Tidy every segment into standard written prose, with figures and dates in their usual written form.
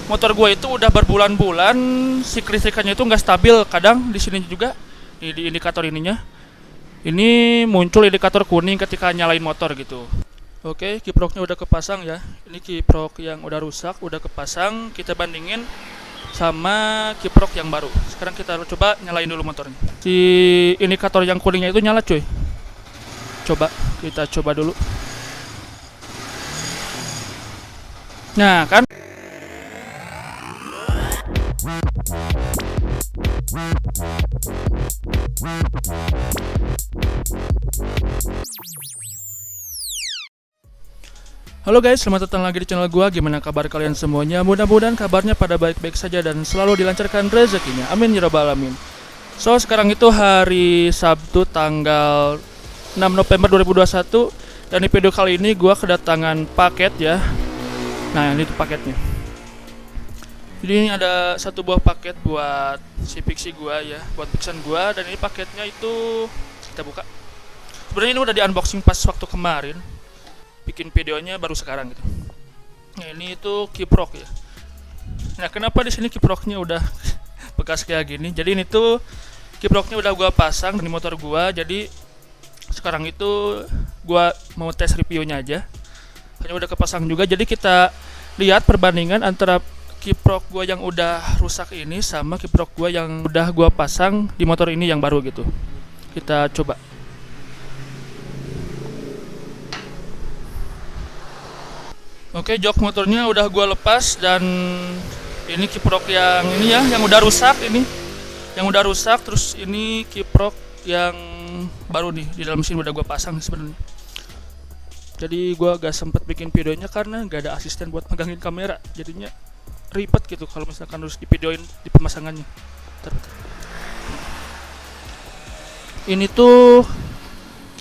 motor gue itu udah berbulan-bulan si kelistrikannya itu nggak stabil. Kadang di sini juga di indikator ininya ini muncul indikator kuning ketika nyalain motor gitu. Oke, kiproknya udah kepasang ya. Ini kiprok yang udah rusak udah kepasang. Kita bandingin sama kiprok yang baru. Sekarang kita coba nyalain dulu motornya. Si indikator yang kuningnya itu nyala cuy. Coba kita coba dulu. Nah kan. Halo guys, selamat datang lagi di channel gua. Gimana kabar kalian semuanya? Mudah-mudahan kabarnya pada baik-baik saja dan selalu dilancarkan rezekinya. Amin ya rabbal alamin. So, sekarang itu hari Sabtu tanggal 6 November 2021 dan di video kali ini gua kedatangan paket ya. Nah, ini tuh paketnya. Jadi ini ada satu buah paket buat si Pixie gua ya, buat Pixan gua, dan ini paketnya itu kita buka. Sebenarnya ini udah di unboxing pas waktu kemarin. Bikin videonya baru sekarang gitu. Nah, ini itu kiprok ya. Nah, kenapa di sini kiproknya udah bekas kayak gini? Jadi ini tuh kiproknya udah gua pasang di motor gua. Jadi sekarang itu gua mau tes reviewnya aja. Hanya udah kepasang juga. Jadi kita lihat perbandingan antara kiprok gua yang udah rusak ini sama kiprok gua yang udah gua pasang di motor ini yang baru gitu. Kita coba. Oke, jok motornya udah gua lepas dan ini kiprok yang ini ya, yang udah rusak ini. Yang udah rusak, terus ini kiprok yang baru nih di dalam mesin udah gua pasang sebenarnya. Jadi gua gak sempet bikin videonya karena gak ada asisten buat megangin kamera. Jadinya ribet gitu kalau misalkan harus divideoin di pemasangannya. Bentar. Ini tuh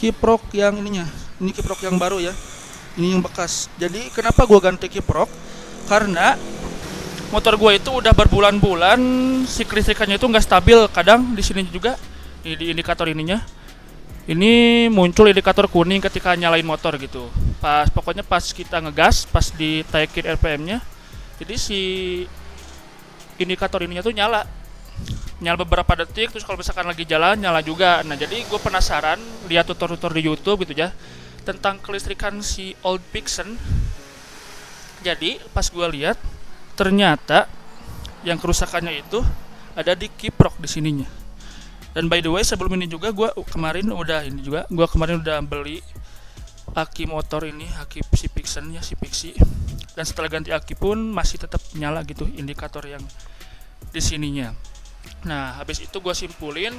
kiprok yang ininya. Ini kiprok yang baru ya. Ini yang bekas. Jadi kenapa gue ganti kiprok? Karena motor gue itu udah berbulan-bulan si kelistrikannya itu nggak stabil. Kadang di sini juga di indikator ininya ini muncul indikator kuning ketika nyalain motor gitu. Pokoknya pas kita ngegas, pas ditaikin RPM-nya, jadi si indikator ininya tuh nyala beberapa detik. Terus kalau misalkan lagi jalan nyala juga. Nah, jadi gue penasaran lihat tutor-tutor di YouTube gitu ya tentang kelistrikan si Old Pixan. Jadi pas gue lihat ternyata yang kerusakannya itu ada di kiprok di sininya. Dan by the way, sebelum ini juga gue kemarin udah beli aki motor ini, aki si Pixan ya, si Pixie. Dan setelah ganti aki pun masih tetap nyala gitu indikator yang di sininya. Nah, habis itu gue simpulin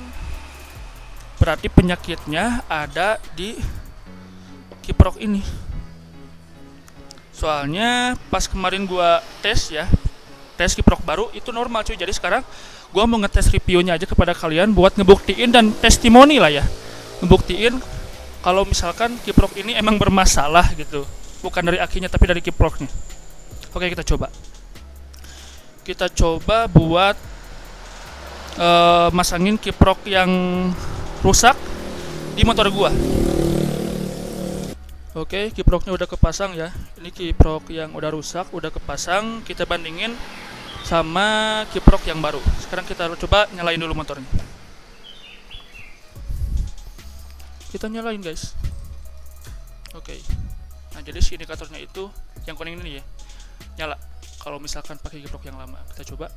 berarti penyakitnya ada di kiprok ini. Soalnya pas kemarin gua tes kiprok baru itu normal cuy. Jadi sekarang gua mau ngetes reviewnya aja kepada kalian buat ngebuktiin dan testimoni lah ya. Ngebuktiin kalau misalkan kiprok ini emang bermasalah gitu. Bukan dari akinya tapi dari kiproknya. Oke, kita coba. Kita coba buat masangin kiprok yang rusak di motor gua. Oke, kiproknya udah kepasang ya. Ini kiprok yang udah rusak, udah kepasang. Kita bandingin sama kiprok yang baru. Sekarang kita coba nyalain dulu motornya. Kita nyalain guys. Oke. Nah, jadi si indikatornya itu yang kuning ini ya, nyala. Kalau misalkan pakai kiprok yang lama, kita coba.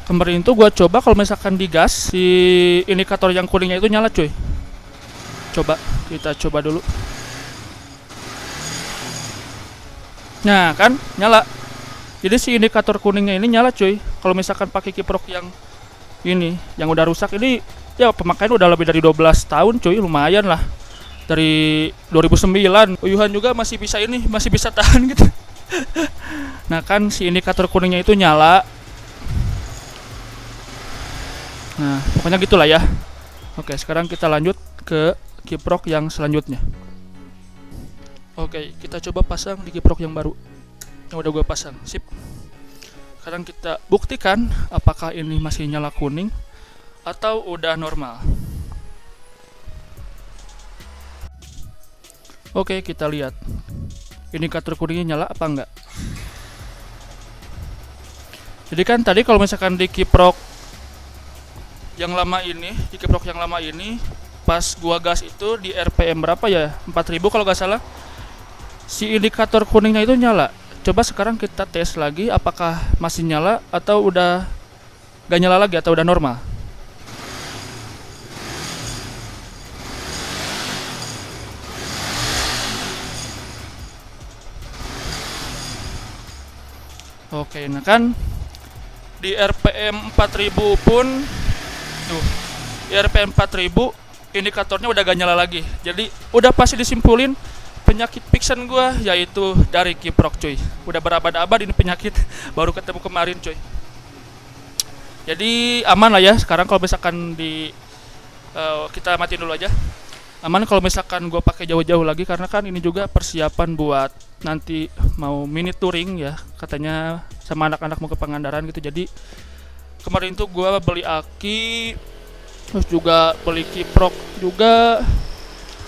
Kemarin itu gua coba kalau misalkan digas si indikator yang kuningnya itu nyala cuy. Coba kita coba dulu. Nah kan nyala. Jadi si indikator kuningnya ini nyala cuy. Kalau misalkan pakai kiprok yang ini yang udah rusak ini ya pemakaian udah lebih dari 12 tahun cuy, lumayan lah. Dari 2009 Uyuhan juga masih bisa tahan gitu. Nah kan si indikator kuningnya itu nyala. Nah, pokoknya gitulah ya. Oke, sekarang kita lanjut ke kiprok yang selanjutnya. Oke, kita coba pasang di kiprok yang baru. Yang udah gue pasang, sip. Sekarang kita buktikan apakah ini masih nyala kuning atau udah normal. Oke, kita lihat indikator kuningnya nyala apa enggak. Jadi kan tadi kalau misalkan di kiprok yang lama ini, pas gua gas itu di RPM berapa ya? 4000 kalau nggak salah. Si indikator kuningnya itu nyala. Coba sekarang kita tes lagi apakah masih nyala atau udah gak nyala lagi atau udah normal. Oke, nah kan di RPM 4000 pun tuh, di RPM 4000 indikatornya udah gak nyala lagi. Jadi udah pasti disimpulin penyakit Pixen gua yaitu dari kiprok cuy. Udah berabad-abad ini penyakit baru ketemu kemarin cuy. Jadi aman lah ya sekarang kalau misalkan kita matiin dulu aja. Aman kalau misalkan gue pakai jauh-jauh lagi karena kan ini juga persiapan buat nanti mau mini touring ya katanya sama anak-anak mau ke Pangandaran gitu. Jadi kemarin tuh gue beli aki, terus juga beli kiprok juga,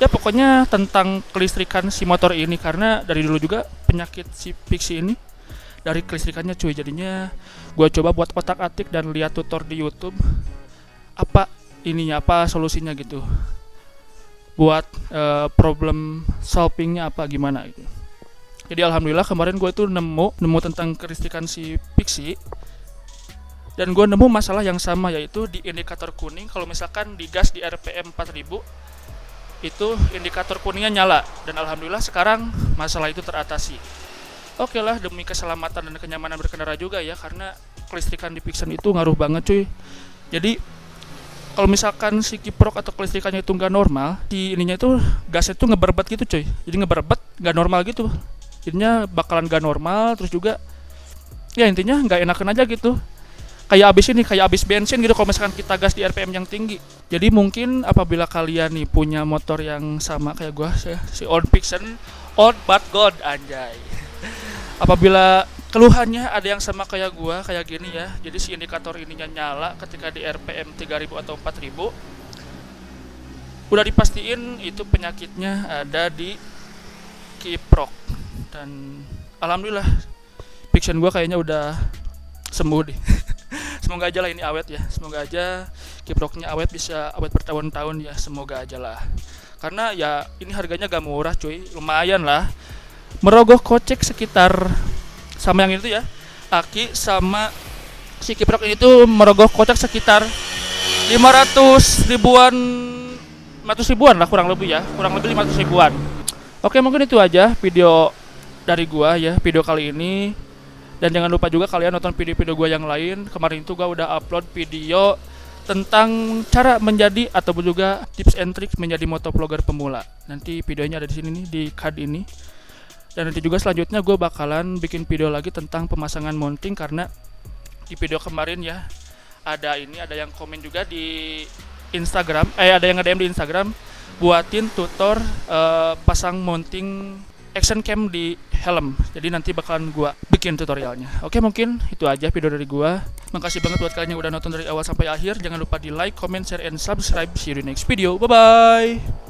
ya pokoknya tentang kelistrikan si motor ini karena dari dulu juga penyakit si Pixie ini dari kelistrikannya cuy. Jadinya gue coba buat otak-atik dan lihat tutor di YouTube apa solusinya gitu buat problem solvingnya apa gimana gitu. Jadi alhamdulillah kemarin gue itu nemu tentang kelistrikan si Pixie dan gue nemu masalah yang sama yaitu di indikator kuning. Kalau misalkan digas di RPM 4000 itu indikator kuningnya nyala dan alhamdulillah sekarang masalah itu teratasi. Oke lah, demi keselamatan dan kenyamanan berkendara juga ya karena kelistrikan di Pixen itu ngaruh banget cuy. Jadi kalau misalkan si kiprok atau kelistrikannya itu nggak normal, si ininya itu gasnya itu ngeberbet gitu cuy. Jadi ngeberbet nggak normal gitu. Jadinya bakalan nggak normal, terus juga ya intinya nggak enakan aja gitu. Kayak abis bensin gitu kalau misalkan kita gas di RPM yang tinggi. Jadi mungkin apabila kalian nih punya motor yang sama kayak gua si Old Pixen, old but gold anjay. Apabila keluhannya ada yang sama kayak gua kayak gini ya, jadi si indikator ininya nyala ketika di RPM 3000 atau 4000, udah dipastiin itu penyakitnya ada di kiprok dan alhamdulillah Pixen gua kayaknya udah sembuh deh. Semoga aja lah ini awet ya, semoga aja kiproknya awet, bisa awet bertahun-tahun ya, semoga aja lah karena ya ini harganya gak murah cuy, lumayan lah. Merogoh kocek sekitar sama yang itu ya, aki sama si kiprok ini tuh merogoh kocek sekitar 500 ribuan lah kurang lebih 500 ribuan. Oke, mungkin itu aja video dari gua ya, video kali ini. Dan jangan lupa juga kalian nonton video-video gua yang lain. Kemarin itu gua udah upload video tentang cara menjadi ataupun juga tips and tricks menjadi motovlogger pemula. Nanti videonya ada di sini nih, di card ini. Dan nanti juga selanjutnya gue bakalan bikin video lagi tentang pemasangan mounting karena di video kemarin ya ada yang komen juga di Instagram, ada yang nge-DM di Instagram buatin tutor pasang mounting action cam di helm. Jadi nanti bakalan gue bikin tutorialnya. Oke, mungkin itu aja video dari gue. Makasih banget buat kalian yang udah nonton dari awal sampai akhir. Jangan lupa di like, comment, share, and subscribe. See you in the next video. Bye bye.